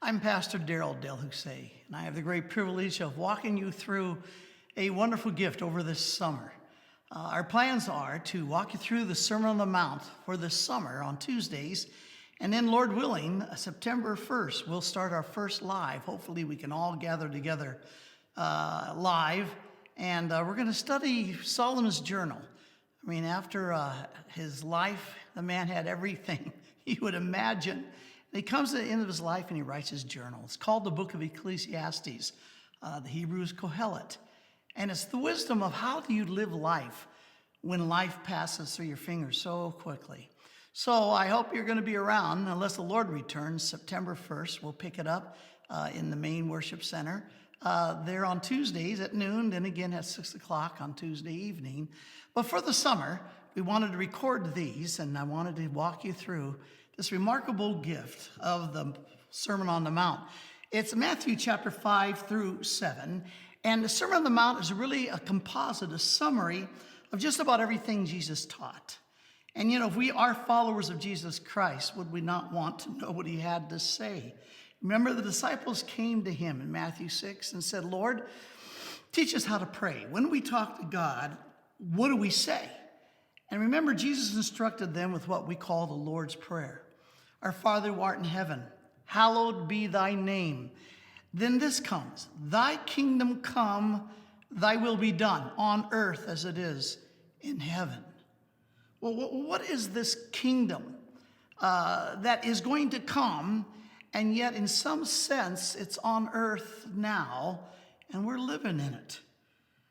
I'm Pastor Darryl DelHousaye, and I have the great privilege of walking you through a wonderful gift over this summer. Our plans are to walk you through the Sermon on the Mount for this summer on Tuesdays, and then, Lord willing, September 1st, we'll start our first live. Hopefully, we can all gather together live, and we're going to study Solomon's journal. I mean, after his life, the man had everything you would imagine. And he comes to the end of his life and he writes his journal. It's called the book of Ecclesiastes. The Hebrew is Kohelet. And it's the wisdom of how do you live life when life passes through your fingers so quickly. So I hope you're going to be around, unless the Lord returns, September 1st. We'll pick it up in the main worship center. There on Tuesdays at noon, then again at 6 o'clock on Tuesday evening. But for the summer, we wanted to record these, and I wanted to walk you through this remarkable gift of the Sermon on the Mount. It's Matthew chapter 5 through 7, and the Sermon on the Mount is really a composite, a summary of just about everything Jesus taught. And you know, if we are followers of Jesus Christ, would we not want to know what he had to say? Remember, the disciples came to him in Matthew 6 and said, Lord, teach us how to pray. When we talk to God, what do we say? And remember, Jesus instructed them with what we call the Lord's Prayer. Our Father who art in heaven, hallowed be thy name. Then this comes, thy kingdom come, thy will be done on earth as it is in heaven. Well, what is this kingdom that is going to come, and yet in some sense it's on earth now, and we're living in it?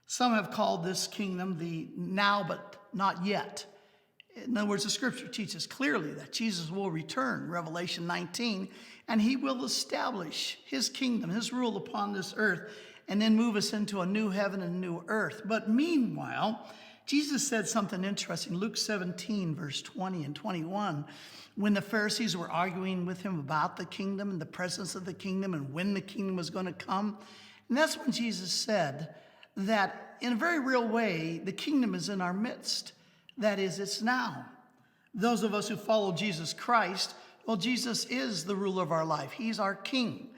Some have called this kingdom the now but not yet. In other words, the scripture teaches clearly that Jesus will return, Revelation 19, and he will establish his kingdom, his rule upon this earth, and then move us into a new heaven and a new earth. But meanwhile, Jesus said something interesting, Luke 17, verse 20 and 21, when the Pharisees were arguing with him about the kingdom and the presence of the kingdom and when the kingdom was going to come. And that's when Jesus said that in a very real way, the kingdom is in our midst. That is, it's now. Those of us who follow Jesus Christ, well, Jesus is the ruler of our life. He's our king.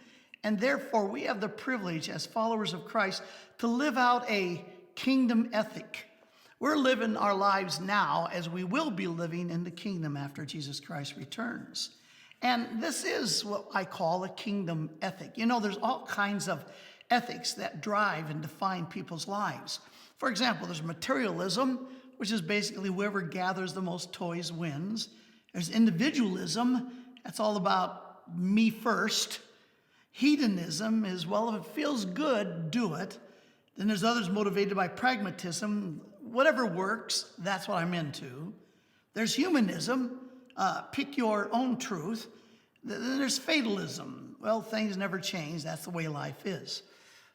And therefore, we have the privilege as followers of Christ to live out a kingdom ethic. We're living our lives now as we will be living in the kingdom after Jesus Christ returns. And this is what I call a kingdom ethic. You know, there's all kinds of ethics that drive and define people's lives. For example, there's materialism, which is basically whoever gathers the most toys wins. There's individualism. That's all about me first. Hedonism is, well, if it feels good, do it. Then there's others motivated by pragmatism. Whatever works, that's what I'm into. There's humanism. Pick your own truth. Then there's fatalism. Well, things never change. That's the way life is.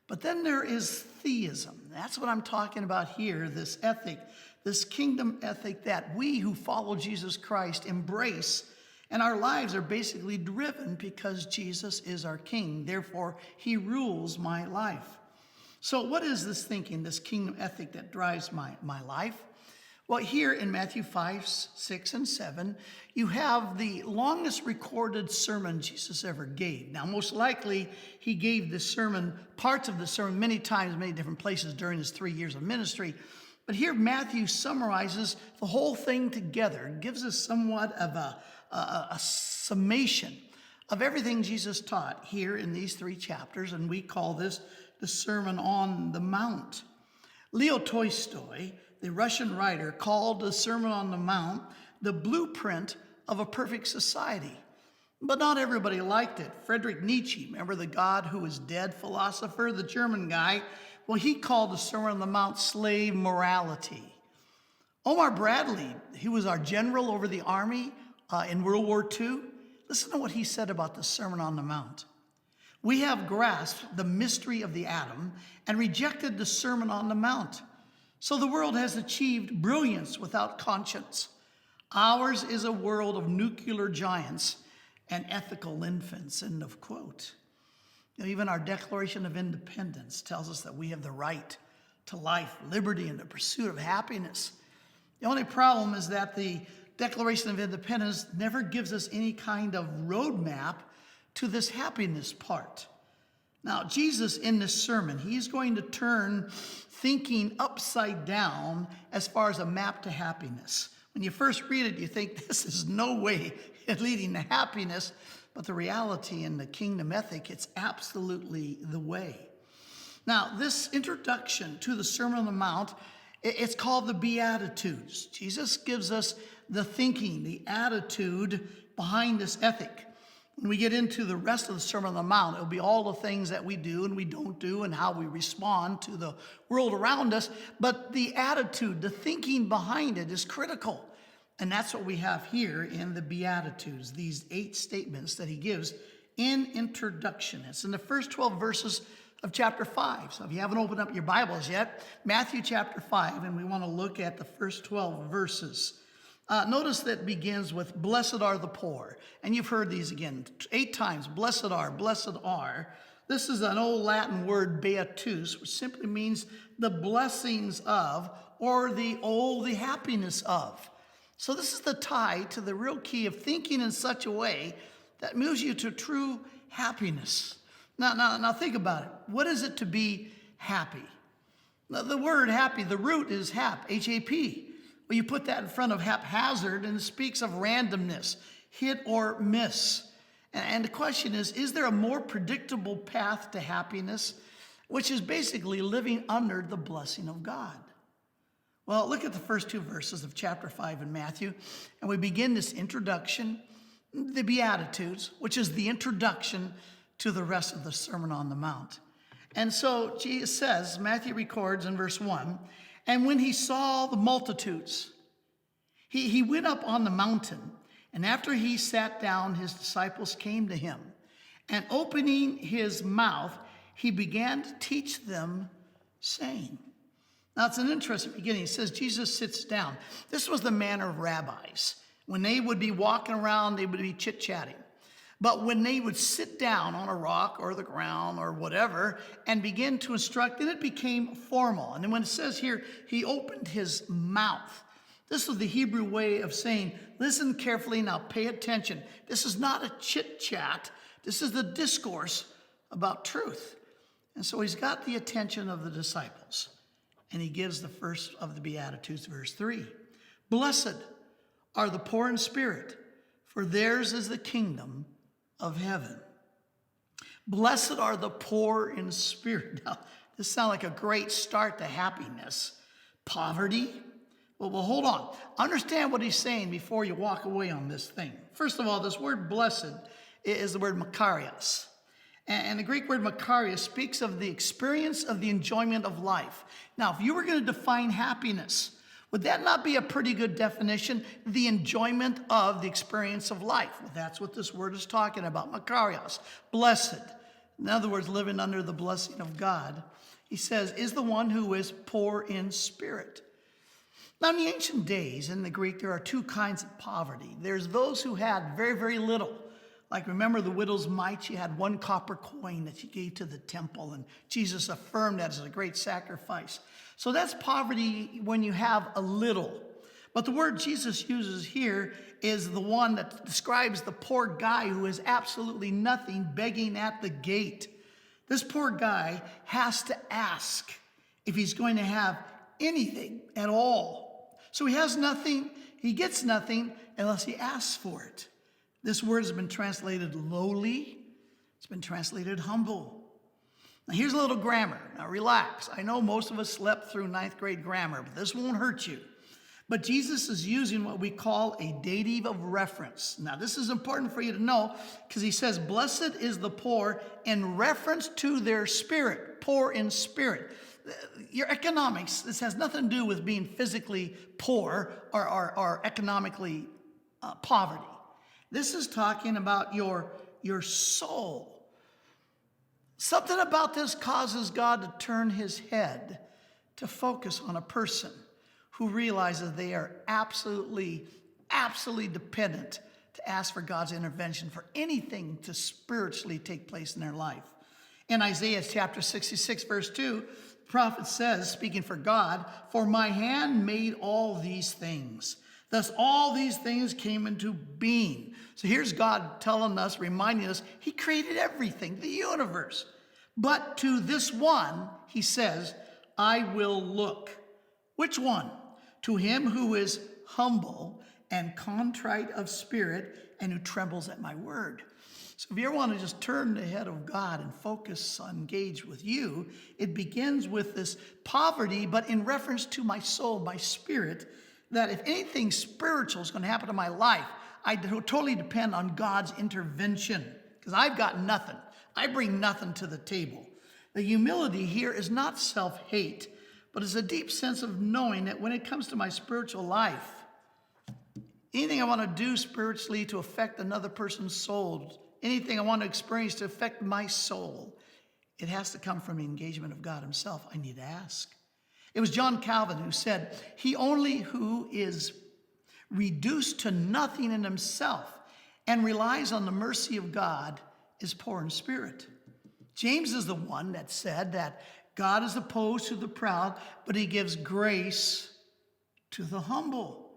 But then there is theism. That's what I'm talking about here, this ethic, this kingdom ethic that we who follow Jesus Christ embrace, and our lives are basically driven because Jesus is our king. Therefore, he rules my life. So what is this thinking, this kingdom ethic that drives my life? Well, here in Matthew 5, 6, and 7, you have the longest recorded sermon Jesus ever gave. Now, most likely, he gave this sermon, parts of the sermon, many times, many different places during his 3 years of ministry. But here, Matthew summarizes the whole thing together, gives us somewhat of a summation of everything Jesus taught here in these 3 chapters, and we call this the Sermon on the Mount. Leo Tolstoy, the Russian writer, called the Sermon on the Mount the blueprint of a perfect society. But not everybody liked it. Friedrich Nietzsche, remember the God who is dead philosopher, the German guy? Well, he called the Sermon on the Mount slave morality. Omar Bradley, he was our general over the army in World War II. Listen to what he said about the Sermon on the Mount. We have grasped the mystery of the atom and rejected the Sermon on the Mount. So the world has achieved brilliance without conscience. Ours is a world of nuclear giants and ethical infants, end of quote. You know, even our Declaration of Independence tells us that we have the right to life, liberty, and the pursuit of happiness. The only problem is that the Declaration of Independence never gives us any kind of roadmap to this happiness part. Now, Jesus in this sermon, he's going to turn thinking upside down as far as a map to happiness. When you first read it, you think this is no way leading to happiness, but the reality in the kingdom ethic, it's absolutely the way. Now, this introduction to the Sermon on the Mount, it's called the Beatitudes. Jesus gives us the thinking, the attitude behind this ethic. When we get into the rest of the Sermon on the Mount, it'll be all the things that we do and we don't do and how we respond to the world around us. But the attitude, the thinking behind it is critical. And that's what we have here in the Beatitudes, these 8 statements that he gives in introduction. It's in the first 12 verses of chapter 5. So if you haven't opened up your Bibles yet, Matthew chapter 5, and we want to look at the first 12 verses. Notice that it begins with, blessed are the poor. And you've heard these again 8 times, blessed are, blessed are. This is an old Latin word, beatus, which simply means the blessings of, or the happiness of. So this is the tie to the real key of thinking in such a way that moves you to true happiness. Now think about it. What is it to be happy? Now, the word happy, the root is hap, H-A-P. Well, you put that in front of haphazard, and it speaks of randomness, hit or miss. And the question is there a more predictable path to happiness, which is basically living under the blessing of God? Well, look at the first 2 verses of chapter 5 in Matthew, and we begin this introduction, the Beatitudes, which is the introduction to the rest of the Sermon on the Mount. And so Jesus says, Matthew records in verse 1, and when he saw the multitudes, he went up on the mountain, and after he sat down, his disciples came to him. And opening his mouth, he began to teach them, saying. Now, it's an interesting beginning. It says Jesus sits down. This was the manner of rabbis. When they would be walking around, they would be chit-chatting. But when they would sit down on a rock or the ground or whatever and begin to instruct, then it became formal. And then when it says here, he opened his mouth. This was the Hebrew way of saying, listen carefully, now pay attention. This is not a chit-chat. This is the discourse about truth. And so he's got the attention of the disciples. And he gives the first of the Beatitudes, verse 3. Blessed are the poor in spirit, for theirs is the kingdom of heaven. Blessed are the poor in spirit. Now, this sounds like a great start to happiness. Poverty? Well, hold on. Understand what he's saying before you walk away on this thing. First of all, this word blessed is the word makarios. And the Greek word makarios speaks of the experience of the enjoyment of life. Now, if you were going to define happiness, would that not be a pretty good definition? The enjoyment of the experience of life. Well, that's what this word is talking about, makarios, blessed. In other words, living under the blessing of God. He says, is the one who is poor in spirit. Now, in the ancient days, in the Greek, there are 2 kinds of poverty. There's those who had very, very little. Like, remember the widow's mite? She had 1 copper coin that she gave to the temple, and Jesus affirmed that as a great sacrifice. So that's poverty when you have a little. But the word Jesus uses here is the one that describes the poor guy who has absolutely nothing, begging at the gate. This poor guy has to ask if he's going to have anything at all. So he has nothing, he gets nothing unless he asks for it. This word has been translated lowly. It's been translated humble. Now, here's a little grammar. Now, relax. I know most of us slept through 9th grade grammar, but this won't hurt you. But Jesus is using what we call a dative of reference. Now, this is important for you to know because he says, blessed is the poor in reference to their spirit, poor in spirit. Your economics, this has nothing to do with being physically poor or economically poverty. This is talking about your soul. Something about this causes God to turn his head to focus on a person who realizes they are absolutely dependent to ask for God's intervention for anything to spiritually take place in their life. In Isaiah chapter 66, verse 2, the prophet says, speaking for God, for my hand made all these things. Thus all these things came into being. So here's God telling us, reminding us, he created everything, the universe. But to this one, he says, I will look. Which one? To him who is humble and contrite of spirit and who trembles at my word. So if you ever want to just turn the head of God and focus, engage with you, it begins with this poverty, but in reference to my soul, my spirit, that if anything spiritual is going to happen to my life, I totally depend on God's intervention because I've got nothing. I bring nothing to the table. The humility here is not self-hate, but it's a deep sense of knowing that when it comes to my spiritual life, anything I want to do spiritually to affect another person's soul, anything I want to experience to affect my soul, it has to come from the engagement of God himself. I need to ask. It was John Calvin who said, he only who is reduced to nothing in himself and relies on the mercy of God is poor in spirit. James is the one that said that God is opposed to the proud, but he gives grace to the humble.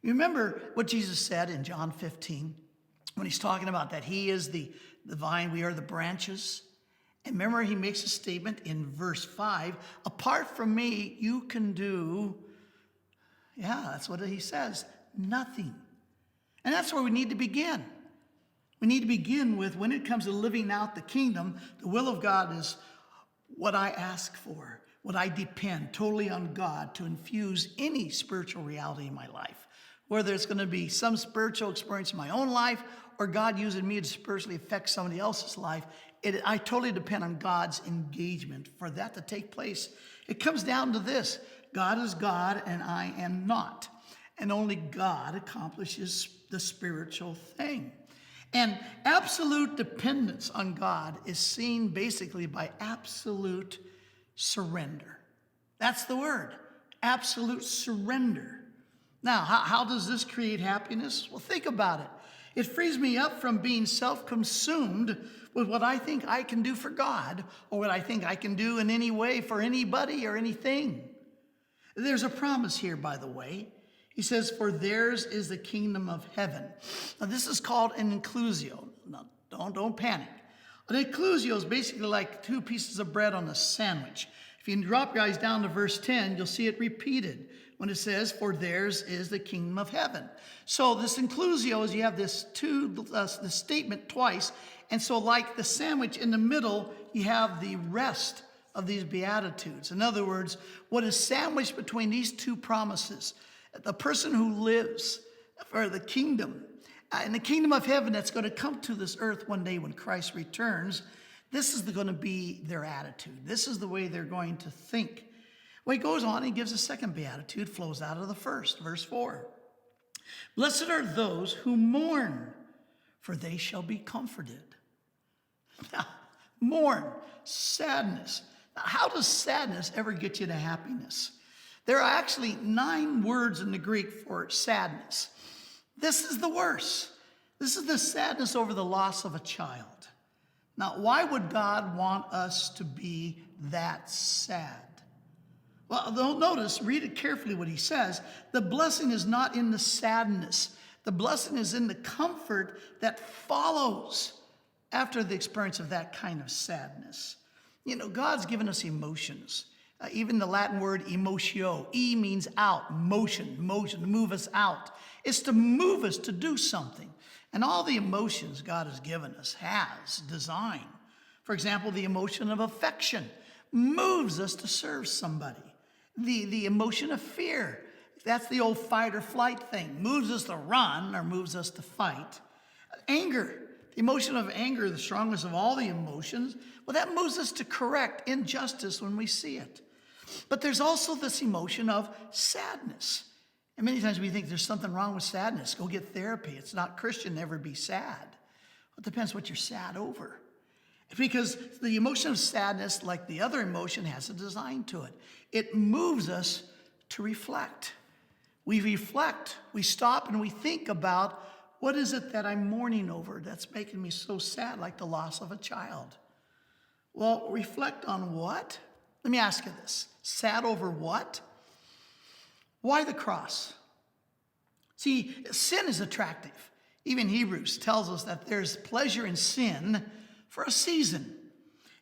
You remember what Jesus said in John 15 when he's talking about that he is the vine, we are the branches. And remember, he makes a statement in verse 5, apart from me, you can do, that's what he says, nothing. And that's where we need to begin. We need to begin with, when it comes to living out the kingdom, the will of God is what I ask for, what I depend totally on God to infuse any spiritual reality in my life. Whether it's going to be some spiritual experience in my own life or God using me to spiritually affect somebody else's life, I totally depend on God's engagement for that to take place. It comes down to this. God is God and I am not. And only God accomplishes the spiritual thing. And absolute dependence on God is seen basically by absolute surrender. That's the word, absolute surrender. Now, how does this create happiness? Well, think about it. It frees me up from being self-consumed with what I think I can do for God or what I think I can do in any way for anybody or anything. There's a promise here, by the way. He says, for theirs is the kingdom of heaven. Now, this is called an inclusio. Now, don't panic. An inclusio is basically like two pieces of bread on a sandwich. If you drop your eyes down to verse 10, you'll see it repeated when it says, for theirs is the kingdom of heaven. So this inclusio is you have this statement twice. And so like the sandwich in the middle, you have the rest of these Beatitudes. In other words, what is sandwiched between these two promises? The person who lives for the kingdom, in the kingdom of heaven that's going to come to this earth one day when Christ returns, this is going to be their attitude. This is the way they're going to think. Well, he goes on and gives a second beatitude, flows out of the first, verse 4. Blessed are those who mourn, for they shall be comforted. Now, mourn, sadness. Now, how does sadness ever get you to happiness? There are actually 9 words in the Greek for sadness. This is the worst. This is the sadness over the loss of a child. Now, why would God want us to be that sad? Well, notice, read it carefully what he says. The blessing is not in the sadness. The blessing is in the comfort that follows after the experience of that kind of sadness. You know, God's given us emotions. Even the Latin word emotio, e means out, motion, to move us out. It's to move us to do something. And all the emotions God has given us has designed. For example, the emotion of affection moves us to serve somebody. The emotion of fear, that's the old fight or flight thing, moves us to run or moves us to fight. Anger, the emotion of anger, the strongest of all the emotions, well, that moves us to correct injustice when we see it. But there's also this emotion of sadness. And many times we think there's something wrong with sadness. Go get therapy. It's not Christian to ever be sad. It depends what you're sad over. Because the emotion of sadness, like the other emotion, has a design to it. It moves us to reflect. We reflect. We stop and we think about, what is it that I'm mourning over that's making me so sad, like the loss of a child? Well, reflect on what? Let me ask you this. Sad over what? Why the cross? See, sin is attractive. Even Hebrews tells us that there's pleasure in sin for a season.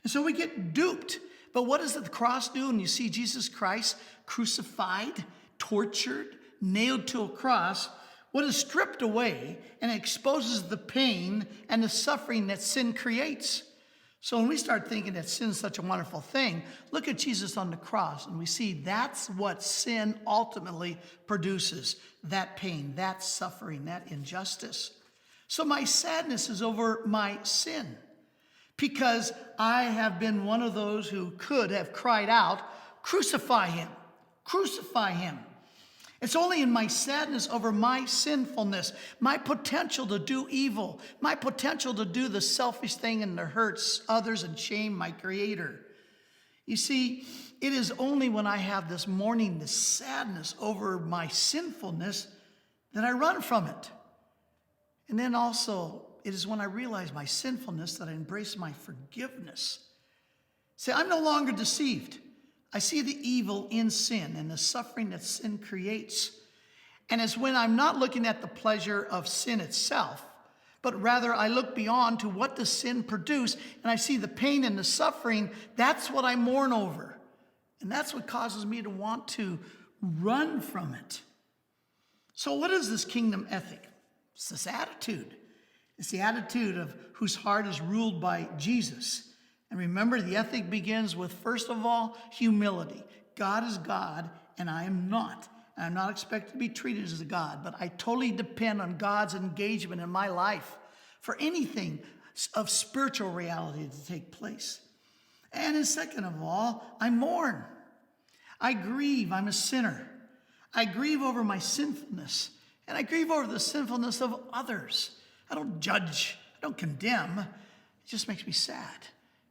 And so we get duped. But what does the cross do? And you see Jesus Christ crucified, tortured, nailed to a cross. What is stripped away and exposes the pain and the suffering that sin creates. So when we start thinking that sin is such a wonderful thing, look at Jesus on the cross and we see that's what sin ultimately produces. That pain, that suffering, that injustice. So my sadness is over my sin because I have been one of those who could have cried out, crucify him, crucify him. It's only in my sadness over my sinfulness, my potential to do evil, my potential to do the selfish thing and that hurts others and shame my Creator. You see, it is only when I have this mourning, this sadness over my sinfulness that I run from it. And then also, it is when I realize my sinfulness that I embrace my forgiveness. See, I'm no longer deceived. I see the evil in sin and the suffering that sin creates. And it's when I'm not looking at the pleasure of sin itself, but rather I look beyond to what does sin produce, and I see the pain and the suffering. That's what I mourn over. And that's what causes me to want to run from it. So what is this kingdom ethic? It's this attitude. It's the attitude of whose heart is ruled by Jesus. And remember, the ethic begins with, first of all, humility. God is God, and I am not. And I'm not expected to be treated as a God, but I totally depend on God's engagement in my life for anything of spiritual reality to take place. And then second of all, I mourn. I grieve. I'm a sinner. I grieve over my sinfulness, and I grieve over the sinfulness of others. I don't judge. I don't condemn. It just makes me sad.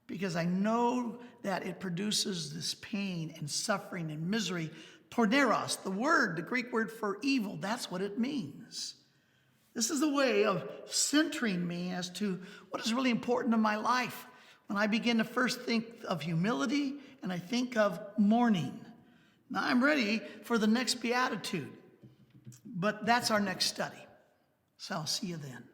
Because I know that it produces this pain and suffering and misery. Porneros, the Greek word for evil, that's what it means. This is a way of centering me as to what is really important in my life. When I begin to first think of humility and I think of mourning. Now I'm ready for the next beatitude. But that's our next study. So I'll see you then.